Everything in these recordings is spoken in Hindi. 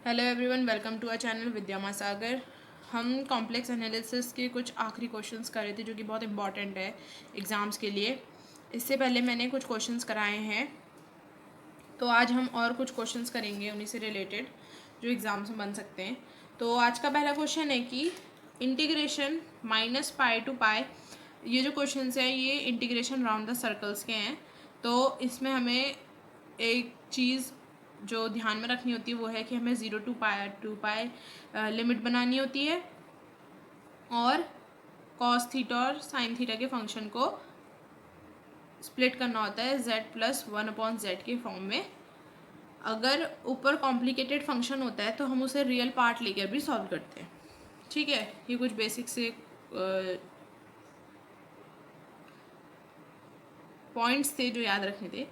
Hello everyone, welcome to our channel Vidya Mahasagar. हम कॉम्प्लेक्स एनालिसिस के कुछ आखिरी क्वेश्चंस कर रहे थे जो कि बहुत इंपॉर्टेंट है एग्ज़ाम्स के लिए। इससे पहले मैंने कुछ क्वेश्चंस कराए हैं, तो आज हम और कुछ क्वेश्चंस करेंगे उन्हीं से रिलेटेड जो एग्ज़ाम्स में बन सकते हैं। तो आज का पहला क्वेश्चन है कि इंटीग्रेशन -पाई टू पाई, ये जो क्वेश्चंस हैं ये इंटीग्रेशन राउंड द सर्कल्स के हैं। तो इसमें हमें एक चीज़ जो ध्यान में रखनी होती है वो है कि हमें 0 टू पाई लिमिट बनानी होती है और कॉस थीटा और साइन थीटा के फंक्शन को स्प्लिट करना होता है z+1/z के फॉर्म में। अगर ऊपर कॉम्प्लिकेटेड फंक्शन होता है तो हम उसे रियल पार्ट लेकर भी सॉल्व करते हैं। ठीक है, ये कुछ बेसिक से पॉइंट्स थे जो याद रखने थे।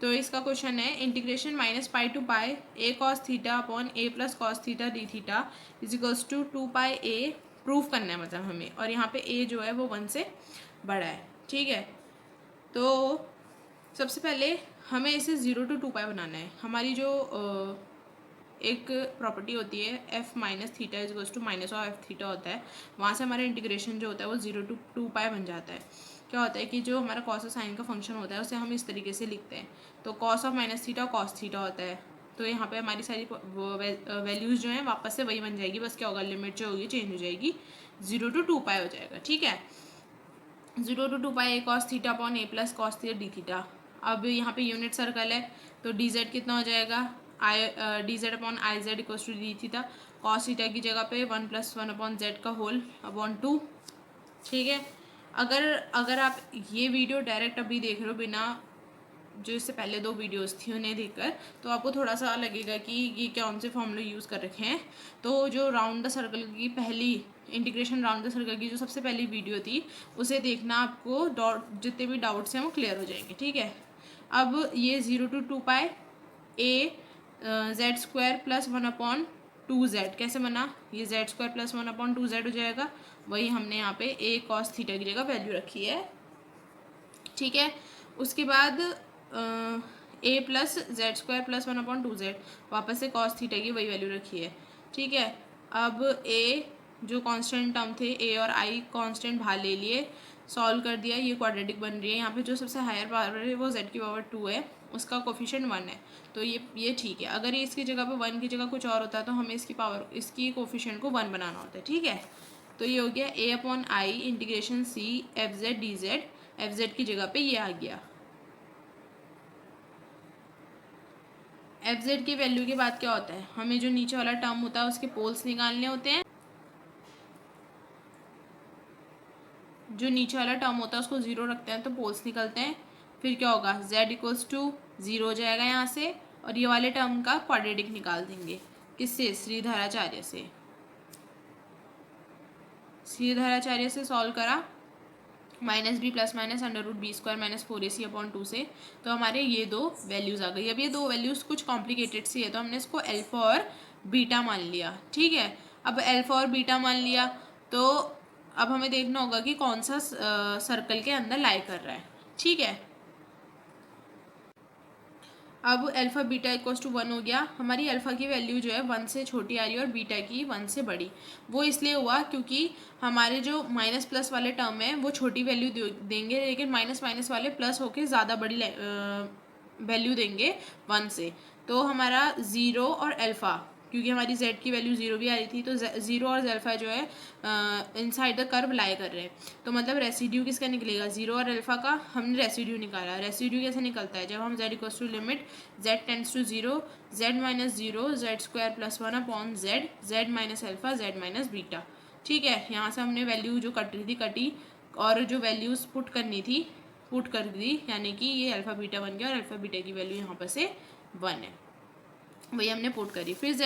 तो इसका क्वेश्चन है integration -pi to pi a cos theta upon a plus cos theta d theta is equals to 2 pi a prove करना है मतलब हमें, और यहाँ पे a जो है वो 1 से बड़ा है। ठीक है, तो सबसे पहले हमें इसे 0 टू 2 पाई बनाना है। हमारी जो एक प्रॉपर्टी होती है f minus theta is equals to minus of f theta होता है, वहाँ से हमारा इंटीग्रेशन जो होता है वो 0 टू 2 पाई बन जाता है। क्या होता है कि जो हमारा कॉस और साइन का फंक्शन होता है उसे हम इस तरीके से लिखते हैं, तो cos of minus theta cos theta होता है। तो यहाँ पे हमारी सारी वैल्यूज़ जो हैं वापस से वही बन जाएगी, बस क्या होगा लिमिट जो होगी चेंज हो जाएगी, 0 टू 2 पाई हो जाएगा। ठीक है, 0 to 2 pi a cos theta upon a plus cos theta d theta. अब यहाँ पे यूनिट सर्कल है तो डी जेड कितना हो जाएगा, d z upon i z equals to d theta. Cos theta की जगह पे 1+1/z का होल अपॉन 2। ठीक है, अगर आप ये वीडियो डायरेक्ट अभी देख रहे हो बिना जो इससे पहले 2 वीडियोस थी उन्हें देखकर, तो आपको थोड़ा सा लगेगा कि ये कौन से फॉर्मूले यूज़ कर रखे हैं। तो जो राउंड द सर्कल की पहली इंटीग्रेशन राउंड द सर्कल की जो सबसे पहली वीडियो थी उसे देखना, आपको जितने भी डाउट्स हैं वो क्लियर हो जाएंगे। ठीक है, अब ये 0 to 2 pi a z² +1/2z कैसे बना, ये z² +1/2z हो जाएगा। वही हमने यहाँ पे a cos थीटा की जगह वैल्यू रखी है। ठीक है, उसके बाद a प्लस z² +1/2z, वापस से cos थीटा की वही वैल्यू रखी है। ठीक है, अब a जो कांस्टेंट टर्म थे a और i कांस्टेंट बाहर ले लिए, सॉल्व कर दिया, ये क्वाड्रेटिक बन रही है। यहाँ पे जो सबसे हायर पावर है वो z की पावर 2 है, उसका कोफिशिएंट 1 है, तो ये ठीक है। अगर ये इसकी जगह पे 1 की जगह कुछ और होता तो हमें इसकी कोफिशिएंट को 1 बनाना होता है। ठीक है, तो ये हो गया a upon I integration c f(z) dz, f(z) की जगह पे ये आ गया। f(z) की वैल्यू के बाद क्या होता है, हमें जो नीचे वाला टर्म होता है उसके पोल्स निकालने होते हैं। जो नीचे वाला टर्म होता है उसको 0 रखते हैं तो पोल्स निकलते हैं। फिर क्या होगा, z इक्वल्स टू 0 हो जाएगा यहाँ से, और ये वाले टर्म का क्वाड्रेटिक निकाल देंगे। किससे, श्रीधराचार्य से। श्रीधराचार्य से सॉल्व करा, -b + (√b² - 4ac अपॉन 2 से, तो हमारे ये 2 वैल्यूज़ आ गई। अब ये 2 वैल्यूज़ कुछ कॉम्प्लिकेटेड सी है तो हमने इसको अल्फा और बीटा मान लिया। ठीक है, अब अल्फा और बीटा मान लिया तो अब हमें देखना होगा कि कौन सा सर्कल के अंदर लाई कर रहा है। ठीक है, अब अल्फ़ा बीटा इक्वल्स टू 1 हो गया। हमारी अल्फ़ा की वैल्यू जो है 1 से छोटी आ रही है और बीटा की 1 से बड़ी। वो इसलिए हुआ क्योंकि हमारे जो माइनस प्लस वाले टर्म है वो छोटी वैल्यू देंगे, लेकिन माइनस माइनस वाले प्लस होके ज़्यादा बड़ी वैल्यू देंगे 1 से। तो हमारा 0 और अल्फ़ा, क्योंकि हमारी z की वैल्यू 0 भी आ रही थी, तो 0 और अल्फ़ा जो है इनसाइड द कर्व लाई कर रहे हैं। तो मतलब रेसिड्यू किसका निकलेगा, 0 और अल्फ़ा का हमने रेसिड्यू निकाला। रेसिड्यू कैसे निकलता है, जब हम z equals to limit z tends to 0 z - 0 z² +1/z z minus alpha z minus beta. ठीक है, यहाँ से हमने वैल्यू जो कट रही थी कटी, और जो वैल्यूज़ पुट करनी थी पुट कर दी, यानी कि ये अल्फ़ा बीटा बन गया और अल्फ़ा बीटा की वैल्यू यहाँ पर से 1 है, वही हमने पुट करी। फिर z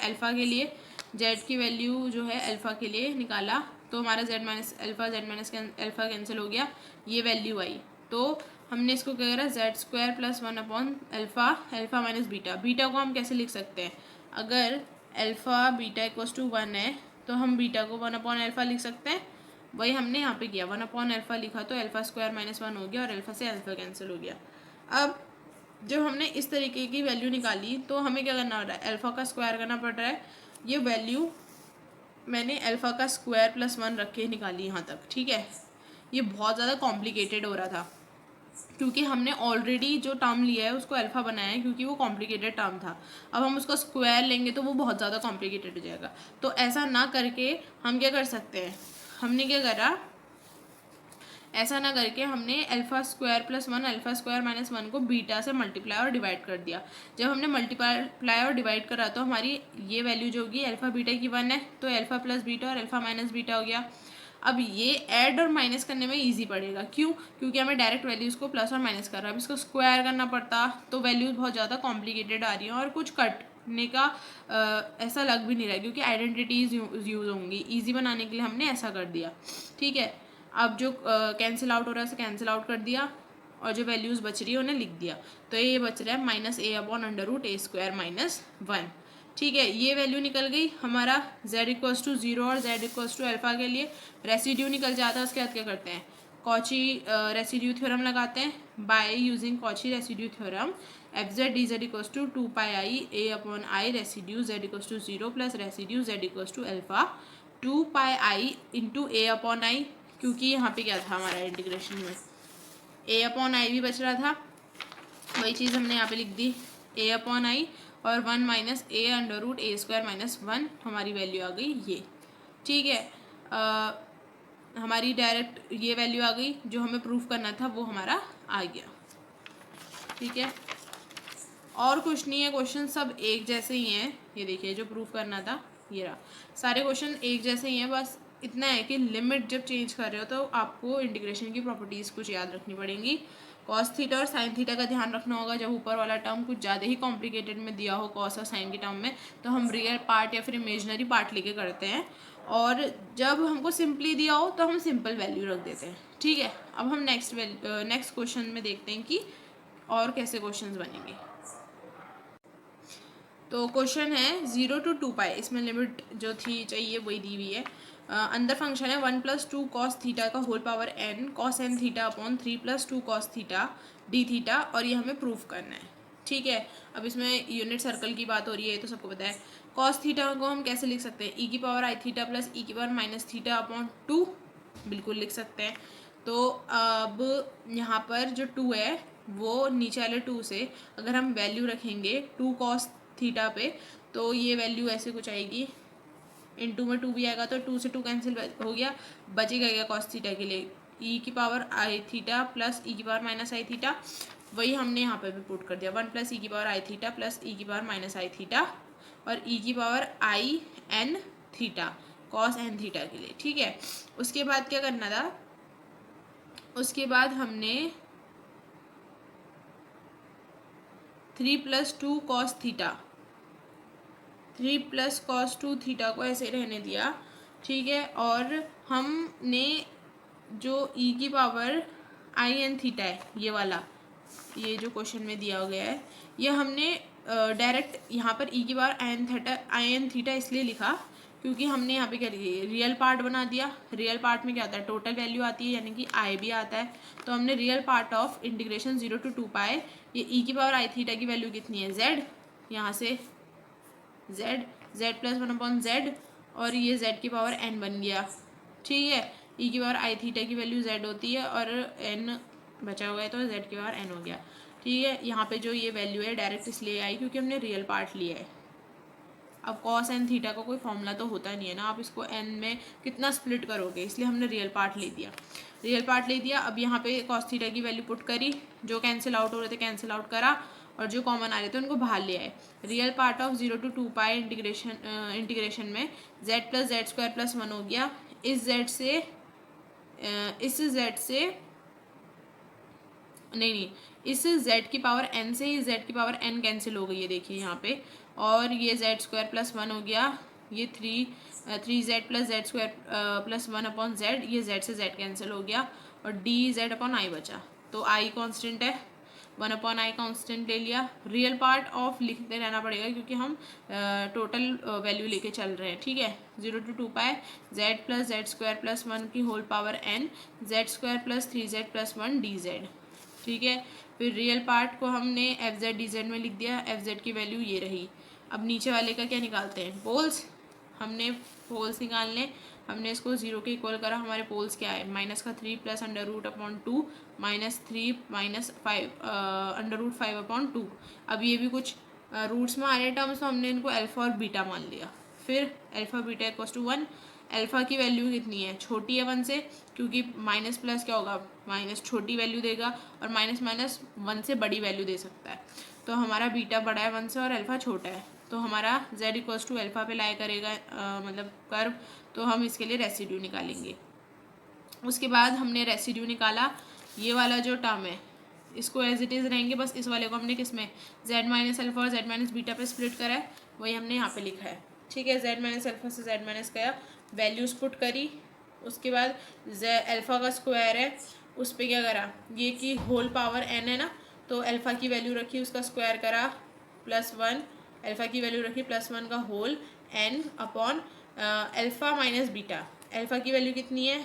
अल्फ़ा के लिए z की वैल्यू जो है अल्फ़ा के लिए निकाला, तो हमारा z minus alpha alpha cancel हो गया, ये वैल्यू आई। तो हमने इसको क्या करा, z² +1/अल्फ़ा अल्फ़ा माइनस बीटा। बीटा को हम कैसे लिख सकते हैं, अगर अल्फ़ा बीटा इक्वल्स टू 1 है तो हम बीटा को 1/अल्फ़ा लिख सकते हैं। वही हमने यहाँ पे किया, 1/अल्फ़ा लिखा तो अल्फ़ा² -1 हो गया और अल्फ़ा से अल्फ़ा कैंसिल हो गया। अब जब हमने इस तरीके की वैल्यू निकाली तो हमें क्या करना पड़ रहा है, अल्फ़ा का स्क्वायर करना पड़ रहा है। ये वैल्यू मैंने अल्फ़ा का स्क्वायर प्लस 1 रख के निकाली यहाँ तक, ठीक है। ये बहुत ज़्यादा कॉम्प्लिकेटेड हो रहा था क्योंकि हमने ऑलरेडी जो टर्म लिया है उसको अल्फ़ा बनाया है, क्योंकि वो कॉम्प्लिकेटेड टर्म था। अब हम उसका स्क्वायर लेंगे तो वो बहुत ज़्यादा कॉम्प्लिकेटेड हो जाएगा। तो ऐसा ना करके हम क्या कर सकते हैं, हमने क्या करा, ऐसा ना करके हमने alpha square plus 1 alpha square minus 1 को बीटा से मल्टीप्लाई और डिवाइड कर दिया। जब हमने मल्टीप्लाई और डिवाइड करा तो हमारी ये वैल्यू जो होगी अल्फ़ा बीटा की 1 है, तो अल्फ़ा प्लस बीटा और अल्फ़ा माइनस बीटा हो गया। अब ये ऐड और माइनस करने में इजी पड़ेगा, क्यों, क्योंकि हमें डायरेक्ट वैल्यूज़ को प्लस और माइनस कर रहा है। अब इसको स्क्वायर करना पड़ता तो वैल्यूज़ बहुत ज़्यादा कॉम्प्लिकेटेड आ रही हैं और कुछ कटने का ऐसा लग भी नहीं रहा है, क्योंकि आइडेंटिटीज़ यूज़ होंगी। ईजी बनाने के लिए हमने ऐसा कर दिया, ठीक है। अब जो कैंसिल आउट हो रहा है उसे कैंसिल आउट कर दिया और जो वैल्यूज़ बच रही है उन्हें लिख दिया। तो ये बच रहा है माइनस ए अपॉन अंडर रूट ए स्क्वायर माइनस 1, ठीक है। ये वैल्यू निकल गई हमारा z इक्वल्स टू 0 और z इक्वल्स टू अल्फ़ा के लिए। रेसिड्यू निकल जाता है, उसके बाद क्या करते हैं, कॉची रेसिड्यू थ्योरम लगाते हैं। By using Cauchy residue theorem f z d z equals to 2 pi i a upon i residue z equals to 0 plus residue z equals to alpha 2 pi i into a upon i, क्योंकि यहाँ पे क्या था हमारा इंटीग्रेशन में ए अपॉन आई भी बच रहा था, वही चीज़ हमने यहाँ पे लिख दी ए अपॉन आई और 1 minus A under root A square minus 1 हमारी वैल्यू आ गई ये, ठीक है। हमारी डायरेक्ट ये वैल्यू आ गई, जो हमें प्रूफ करना था वो हमारा आ गया, ठीक है। और कुछ नहीं है, क्वेश्चन सब एक जैसे ही हैं। ये देखिए जो प्रूफ करना था ये रहा, सारे क्वेश्चन एक जैसे ही हैं। बस इतना है कि लिमिट जब चेंज कर रहे हो तो आपको इंटीग्रेशन की प्रॉपर्टीज़ कुछ याद रखनी पड़ेंगी। कॉस थीटा और साइन थीटा का ध्यान रखना होगा। जब ऊपर वाला टर्म कुछ ज़्यादा ही कॉम्प्लिकेटेड में दिया हो कॉस और साइन के टर्म में, तो हम रियल पार्ट या फिर इमेजनरी पार्ट लेके करते हैं, और जब हमको सिंपली दिया हो तो हम सिंपल वैल्यू रख देते हैं, ठीक है। अब हम नेक्स्ट क्वेश्चन में देखते हैं कि और कैसे क्वेश्चन बनेंगे। तो क्वेश्चन है 0 to 2 पाई, इसमें लिमिट जो थी चाहिए वही दी हुई है। अंदर फंक्शन है 1 + 2 cos थीटा का whole power n cos n theta upon 3 + 2 cos theta d theta, और ये हमें प्रूफ करना है, ठीक है। अब इसमें यूनिट सर्कल की बात हो रही है, ये तो सबको पता है। cos थीटा को हम कैसे लिख सकते हैं, e की power i theta plus e की पावर माइनस थीटा अपॉन 2, बिल्कुल लिख सकते हैं। तो अब यहाँ पर जो 2 है वो नीचे वाले 2 से अगर हम वैल्यू रखेंगे 2 cos थीटा पे, तो ये वैल्यू ऐसे कुछ आएगी, इन 2 में 2 भी आएगा तो 2 से 2 कैंसिल हो गया, बचेगा क्या कॉस थीटा के लिए, e की power i theta plus e की पावर माइनस आई थीटा, वही हमने यहाँ पे भी पुट कर दिया 1 + e की power i theta plus e की पावर माइनस आई थीटा और e की power i n theta cos n theta के लिए, ठीक है। उसके बाद क्या करना था, उसके बाद हमने 3 + 2 cos थीटा 3 + cos 2 थीटा को ऐसे रहने दिया, ठीक है। और हमने जो e की पावर आई एन थीटा है ये वाला, ये जो क्वेश्चन में दिया गया है, ये हमने डायरेक्ट यहाँ पर e की पावर आई एन थीटा इसलिए लिखा क्योंकि हमने यहाँ पे क्या लिया, रियल पार्ट बना दिया। रियल पार्ट में क्या आता है, टोटल वैल्यू आती है, यानी कि आई भी आता है। तो हमने real part of integration 0 to 2 पाई, ये e की पावर आई थीटा की वैल्यू कितनी है z, यहाँ से z प्लस 1 अपॉन z, और ये z की पावर n बन गया, ठीक है। e की पावर आई थीटा की वैल्यू z होती है और n बचा हुआ है तो z की पावर n हो गया, ठीक है। यहाँ पे जो ये वैल्यू है डायरेक्ट इसलिए आई क्योंकि हमने रियल पार्ट लिया है। अब कॉस एन थीटा का कोई फॉर्मूला तो होता नहीं है ना, आप इसको एन में कितना स्प्लिट करोगे, इसलिए हमने रियल पार्ट ले दिया, रियल पार्ट ले दिया। अब यहाँ पे कॉस थीटा की वैल्यू पुट करी, जो कैंसिल आउट हो रहे थे कैंसिल आउट करा, और जो कॉमन आ रहे थे उनको बाहर ले आए। Real part of 0 to 2 pi integration में z + z² + 1 हो गया। इस z से नहीं, इस z की पावर n से ही z की पावर n कैंसिल हो गई है, देखिए यहाँ पे, और ये z² + 1 हो गया, ये 3z + z² + 1 अपॉन z, ये z से z कैंसिल हो गया और dz अपॉन i बचा। तो i कांस्टेंट है, 1 अपॉन i कांस्टेंट ले लिया। रियल पार्ट ऑफ लिखते रहना पड़ेगा क्योंकि हम टोटल वैल्यू लेके चल रहे हैं, ठीक है। 0 to 2 पाई z + z² + 1 की whole power n z² + 3z + 1 dz, ठीक है। फिर रियल पार्ट को हमने एफ जेड डी जेड में लिख दिया, एफ जेड की वैल्यू ये रही। अब नीचे वाले का क्या निकालते हैं, पोल्स। हमने पोल्स निकालने, हमने इसको 0 के इक्वल करा, हमारे पोल्स क्या है, माइनस का 3 plus under root upon 2 minus 3 minus 5 under root 5 upon 2। अब ये भी कुछ रूट्स में आ रहे टर्म्स, तो हमने इनको अल्फा और बीटा मान लिया। फिर alpha beta equals to 1। Alpha की वैल्यू कितनी है, छोटी है 1 से, क्योंकि माइनस प्लस क्या होगा, माइनस छोटी वैल्यू देगा, और माइनस माइनस 1 से बड़ी वैल्यू दे सकता है। तो हमारा बीटा बड़ा है 1 से और अल्फा छोटा है, तो हमारा z इक्वल्स टू अल्फा पे लाया करेगा मतलब कर्व। तो हम इसके लिए रेसिड्यू निकालेंगे। उसके बाद हमने रेसिड्यू निकाला, ये वाला जो टर्म है इसको एज इट इज़ रहेंगे, बस इस वाले को हमने किस में z माइनस अल्फा और z माइनस बीटा पे स्प्लिट करा है, वही हमने यहाँ पे लिखा है। ठीक है, z माइनस अल्फा से z माइनस गया, वैल्यूज़ पुट करी। उसके बाद अल्फा का स्क्वायर है, उस पर क्या करा, ये कि होल पावर n है ना, तो अल्फा की वैल्यू रखी, उसका स्क्वायर करा +1, अल्फा की वैल्यू रखी +1 का whole n upon alpha minus beta. Alpha की वैल्यू कितनी है,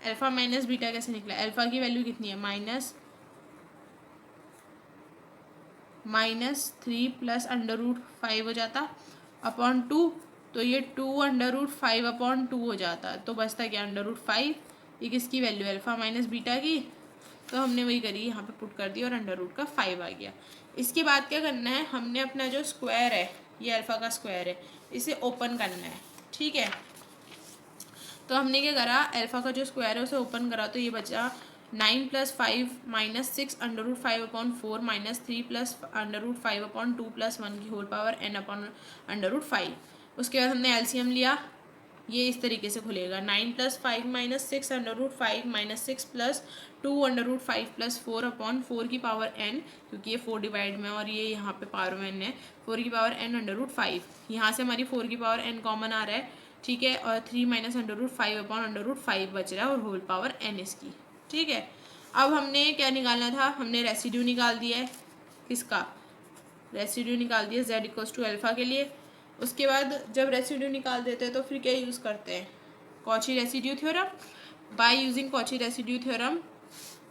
अल्फा माइनस बीटा कैसे निकला, अल्फा की वैल्यू कितनी है, -3 प्लस अंडर रूट 5 हो जाता अपॉन 2, तो ये 2 अंडर रूट 5 अपॉन 2 हो जाता, तो बचता क्या, अंडर रूट 5। ये किसकी वैल्यू है, अल्फा माइनस बीटा की, तो हमने वही करी, यहाँ पे पुट कर दी और अंडर रूट का 5 आ गया। इसके बाद क्या करना है, हमने अपना जो स्क्वायर है, ये अल्फा का स्क्वायर है, इसे ओपन करना है। ठीक है, तो हमने क्या करा, अल्फा का जो स्क्वायर है उसे ओपन करा, तो ये बचा 9 plus 5 minus 6 under root 5 upon 4 minus 3 plus under root 5 upon 2 plus 1 की whole power n upon under root 5। उसके बाद हमने एलसीएम लिया, ये इस तरीके से खुलेगा, 9 plus 5 minus 6 under root 5 minus 6 plus 2 under root 5 plus 4 upon 4 की पावर n, क्योंकि ये 4 डिवाइड में और ये यहाँ पे पावर में n है, 4 की पावर n अंडर रूट 5। यहाँ से हमारी 4 की पावर n कॉमन आ रहा है। ठीक है, और 3 minus under root 5 upon under root 5 बच रहा है, और होल पावर n इसकी। ठीक है, अब हमने क्या निकालना था, हमने रेसिड्यू निकाल दिया है, किसका, रेसिड्यू निकाल दिया z इक्वल्स टू अल्फा के लिए। उसके बाद जब रेसिड्यू निकाल देते हैं तो फिर क्या यूज़ करते हैं, Cauchy residue theorem. By using Cauchy residue theorem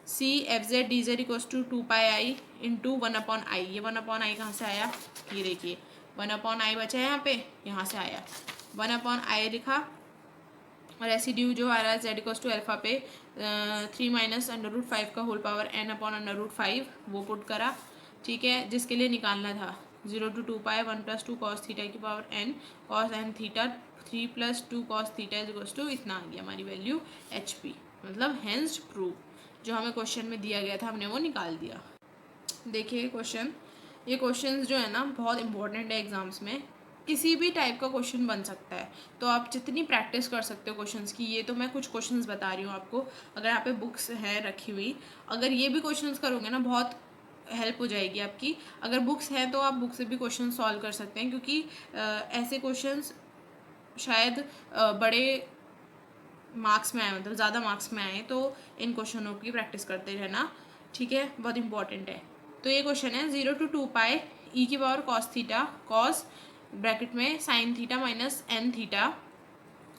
c f z d z equals to 2πi into 1/i। ये 1/i कहाँ से आया, ये देखिए 1/i बचा है यहाँ पे, यहाँ से आया 1/i लिखा, रेसिड्यू जो आ रहा है z इक्वल्स टू अल्फा पे 3 माइनस अंडर रूट 5 का whole power n upon under root 5 वो पुट करा। ठीक है, जिसके लिए निकालना था 0 to 2π 1 + 2 cos थीटा की power n cos n theta 3 + 2 cos theta is equals to, इतना आ गया हमारी वैल्यू HP, मतलब हेंस प्रूव। जो हमें क्वेश्चन में दिया गया था हमने वो निकाल दिया। देखिए क्वेश्चन, ये क्वेश्चंस जो है ना बहुत इंपॉर्टेंट है एग्जाम्स में, किसी भी टाइप का क्वेश्चन बन सकता है, तो आप जितनी प्रैक्टिस कर सकते हो क्वेश्चंस की। ये तो मैं कुछ क्वेश्चंस बता रही हूँ आपको, अगर यहाँ पे बुक्स हैं रखी हुई, अगर ये भी क्वेश्चंस करोगे ना बहुत हेल्प हो जाएगी आपकी। अगर बुक्स हैं तो आप बुक से भी क्वेश्चन सॉल्व कर सकते हैं, क्योंकि ऐसे क्वेश्चंस शायद बड़े मार्क्स में आए, मतलब ज़्यादा मार्क्स में आए, तो इन क्वेश्चनों की प्रैक्टिस करते रहना। ठीक है, बहुत इंपॉर्टेंट है। तो ये क्वेश्चन है 0 to 2π e की power cos theta cos bracket में sin theta minus n theta,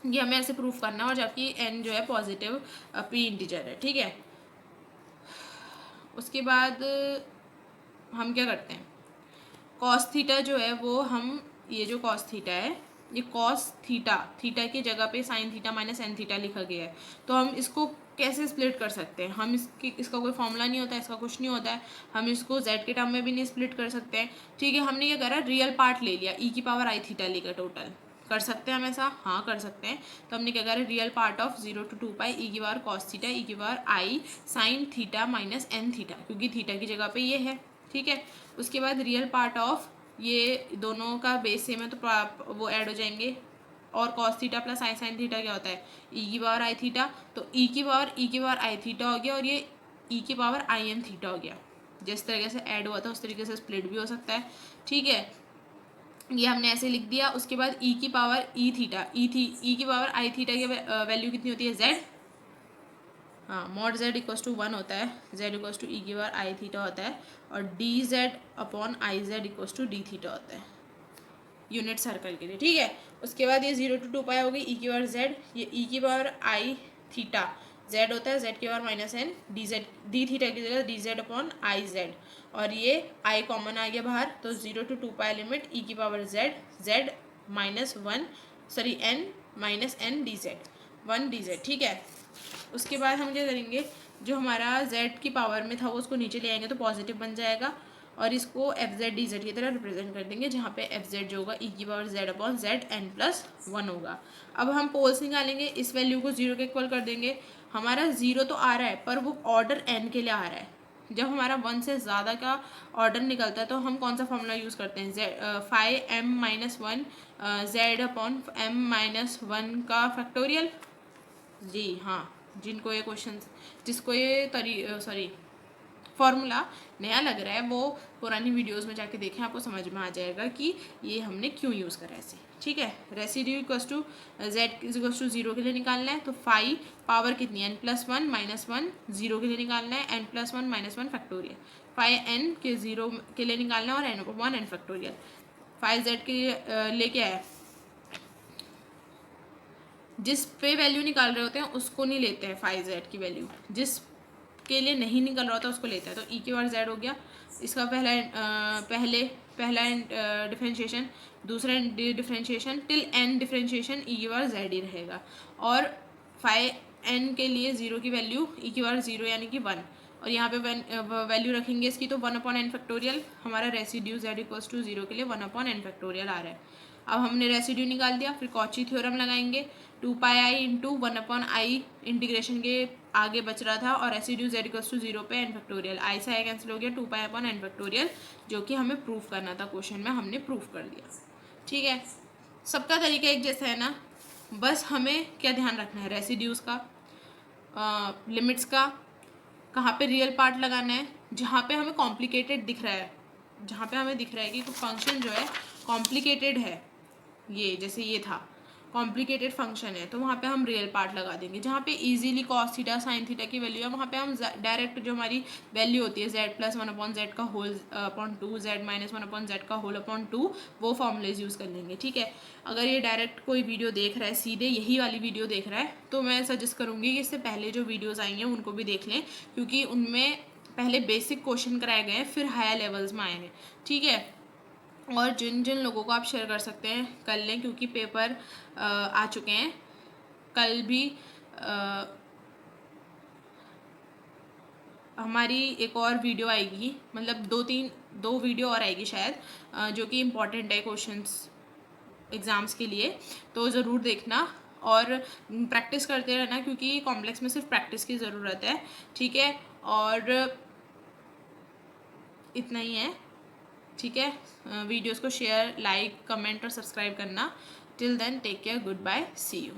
ये हमें ऐसे प्रूफ करना है, और जबकि n जो है पॉजिटिव प्री इंटीजर है। ठीक है, उसके बाद हम क्या करते हैं, cos थीटा जो है वो हम, ये जो cos थीटा है, ये cos थीटा, थीटा की जगह पे sin theta minus n theta लिखा गया है, तो हम इसको कैसे स्प्लिट कर सकते हैं, हम इसका कोई फॉर्मूला नहीं होता है, इसका कुछ नहीं होता है, हम इसको z के टर्म में भी नहीं स्प्लिट कर सकते हैं। ठीक है, हमने क्या करा, रियल पार्ट ले लिया, e की पावर i थीटा लेकर टोटल। कर सकते हैं हम ऐसा, हाँ कर सकते हैं। तो हमने क्या करा, real part of 0 to 2π e की पावर cos थीटा e की power i sin theta minus n theta, क्योंकि थीटा की जगह पे ये है। ठीक है, उसके बाद रियल पार्ट ऑफ, ये दोनों का बेस सेम है तो वो ऐड हो जाएंगे, और cos theta plus i sin theta क्या होता है, e की पावर i थीटा, तो e की पावर i थीटा हो गया, और ये e की पावर i n थीटा हो गया। जिस तरीके से ऐड हुआ था उस तरीके से स्प्लिट भी हो सकता है। ठीक है, ये हमने ऐसे लिख दिया। उसके बाद e की पावर e थीटा, e की पावर i थीटा की वैल्यू कितनी होती है, z, हाँ मॉड z इक्वल्स टू 1 होता है, z इक्वल्स टू e की पावर i थीटा होता है, और dz upon i z equals to d theta होता है यूनिट सर्कल के लिए। ठीक है, उसके बाद ये 0 to 2π हो गई e की पावर z, ये e की पावर i थीटा z होता है z की power minus n d z, d theta की जगह d z upon i z, और ये i कॉमन आ गया बाहर, तो 0 to 2 पाई लिमिट e की power z minus one sorry n minus n d z, 1 d z, ठीक है। उसके बाद हम क्या करेंगे, जो हमारा z की पावर में था वो उसको नीचे ले आएंगे तो पॉजिटिव बन जाएगा, और इसको एफ जेड डी जेड की तरह रिप्रेजेंट कर देंगे, जहाँ पे एफ जेड जो होगा ई की power z upon z n plus one होगा। अब हम पोल्स निकालेंगे, इस वैल्यू को 0 के इक्वल कर देंगे। हमारा 0 तो आ रहा है पर वो ऑर्डर n के लिए आ रहा है। जब हमारा 1 से ज़्यादा का ऑर्डर निकलता है तो हम कौन सा फॉर्मूला यूज़ करते हैं, five M minus one Z upon M minus one का फैक्टोरियल। जी हाँ, जिनको ये क्वेश्चन, जिसको ये फॉर्मूला नया लग रहा है वो पुरानी वीडियोस में जाके देखें, आपको समझ में आ जाएगा कि ये हमने क्यों यूज़ करा ऐसे, ठीक है। Residue equals to Z equals to 0 के लिए निकालना है, तो फाइव पावर कितनी है, n plus one minus one, 0 के लिए निकालना है n plus one minus one factorial, five n के 0 के लिए निकालना है और n one N factorial, five Z के लिए क्या है, जिस पे वैल्यू निकाल रहे होते हैं उसको नहीं लेते हैं, फाइव जेड की वैल्यू जिस के लिए नहीं निकल रहा होता उसको लेता है, तो ई की पावर जेड हो गया इसका पहला डिफरेंशिएशन, दूसरा डिफरेंशिएशन टिल एन डिफरेंशिएशन ई की पावर जेड ही रहेगा, और फाइव एन के लिए 0 की वैल्यू ई की पावर 0 यानी कि 1, और यहाँ पे वैल्यू रखेंगे इसकी तो 1 अपॉन एन फैक्टोरियल, हमारा रेसिड्यू जेड इक्वल्स टू 0 के लिए 1 अपॉन एन फैक्टोरियल आ रहा है। अब हमने रेसिड्यू निकाल दिया, फिर कॉची थ्योरम लगाएंगे, 2 pi i into 1 upon I integration के आगे बच रहा था, और रेसिड्यू जेड इक्वल्स टू 0 पे एन फैक्टोरियल, आई से आई कैंसिल हो गया, 2 पाई अपॉन एन फैक्टोरियल, जो कि हमें प्रूफ करना था क्वेश्चन में, हमने प्रूफ कर दिया, ठीक है। सबका तरीका एक जैसा है ना, बस हमें क्या ध्यान रखना है, रेसिड्यूज़ का, लिमिट्स का, कहाँ पे रियल पार्ट लगाना है, जहाँ पे हमें कॉम्प्लिकेटेड दिख रहा है, जहाँ पे हमें दिख रहा है कि कोई फंक्शन जो है कॉम्प्लिकेटेड है, ये जैसे ये था कॉम्प्लिकेटेड फंक्शन है, तो वहाँ पे हम रियल पार्ट लगा देंगे। जहाँ पे easily cos theta sine theta की वैल्यू है वहाँ पे हम डायरेक्ट जो हमारी वैल्यू होती है Z plus one upon Z का whole upon two, Z minus one upon Z का होल अपॉन टू, वो फॉर्मूलेज यूज़ कर लेंगे, ठीक है। अगर ये डायरेक्ट कोई वीडियो देख रहा है, सीधे यही वाली वीडियो देख रहा है, तो मैं सजेस्ट करूँगी कि इससे पहले जो वीडियोज़ आई हैं उनको भी देख लें, क्योंकि उनमें पहले बेसिक क्वेश्चन कराए गए हैं, फिर हायर लेवल्स में आए हैं, ठीक है। और जिन जिन लोगों को आप शेयर कर सकते हैं कर लें, क्योंकि पेपर आ चुके हैं, कल भी हमारी एक और वीडियो आएगी, मतलब दो वीडियो और आएगी शायद, जो कि इम्पॉर्टेंट है क्वेश्चंस एग्ज़ाम्स के लिए, तो ज़रूर देखना और प्रैक्टिस करते रहना, क्योंकि कॉम्प्लेक्स में सिर्फ प्रैक्टिस की ज़रूरत है, ठीक है। और इतना ही है, ठीक है। वीडियोस को शेयर, लाइक, कमेंट और सब्सक्राइब करना। Till then take care, good bye, see you.